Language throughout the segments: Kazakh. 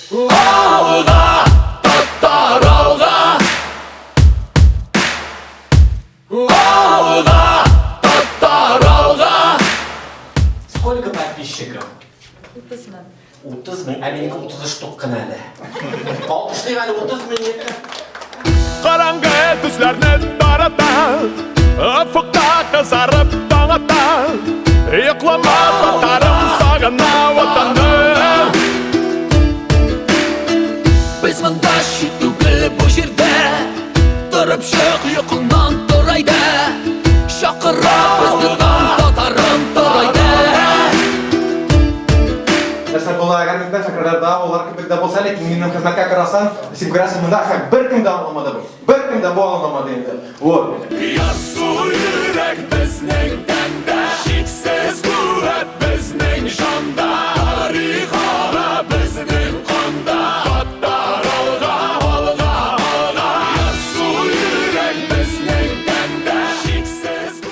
Алға, таттар алға. Алға, таттар алға. Сколько подписчиков? 30 мың. 30 мың, а менікі 30 штук каналі. Алпышлық әлі 30 мың еді. Қараңғы түслерін тарата, ұфықта қызарып таң ата. Иқлама таттарым сағына отаны. Біз мұнда түгіл бұл жерде, тұрып шық ұйқыңнан тұрайды. Шақыра бізді таттарым тұрайды. Нәрсе бұл ағармекten шақырарда, олар көпірді болса, лекін менің қызметке қарасан, сен көресің мұнда бір кім де болмады бұл. Бір кім де болмады енді. Вот. Ярсу жүрек біздің тәнді, шексіз қуат біздің жанда. Тарих аға біздің қанда, таттар алға, алға, алға. Ярсу жүрек біздің тәнді, шексіз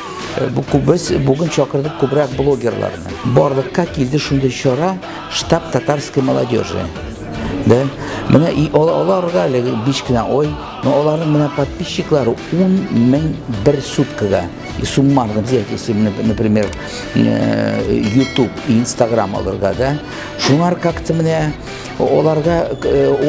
Biz bugün çakırdık kubrak bloggerlarını. Bardakka keldi şunda şora штаб татарской молодежи. Да? Менә и аларга 5 кенә ой, но аларның менә подписчиклары 10 мең бер суткага. И суммарно взять, если, например, YouTube и Instagram алырга, да? Шунар как-то менә аларга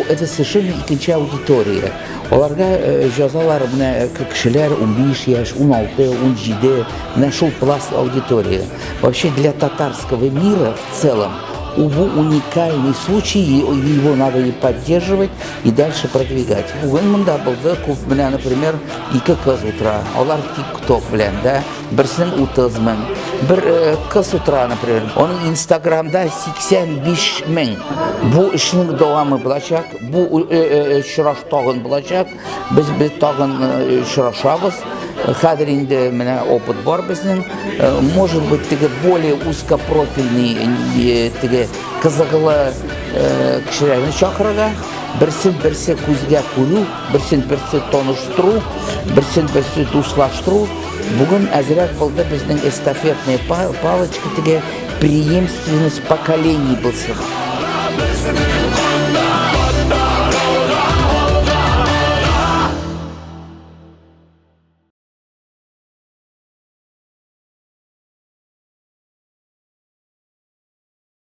это совершенно икенче аудитория. Аларга жазалар менә кешеләр 15 яшь, 16, 17, менә шул пласт аудитория. Вообще для татарского мира в целом уникальный случай, его надо и поддерживать, и дальше продвигать. Бүгін мұнда болды, көп менә, например, 2 кыз утра, алар TikTok белән, да, берсенең 30 мең, бер кыз утра, например, оның Instagram'da 85 мең. Бу эшнең дәвамы булачак, бу очраш тагын булачак, без тагын очрашабыз. Хәзер инде менә опыт бар безнең, может быть, теге более узкопрофильный, теге кызыклы кешеләрне чакырырга, берсе күзгә күрү, берсе таныштыру, берсе дуслаштыру. Бүген әзрәк булды безнең эстафетная палочка, теге преемственность поколений булсын.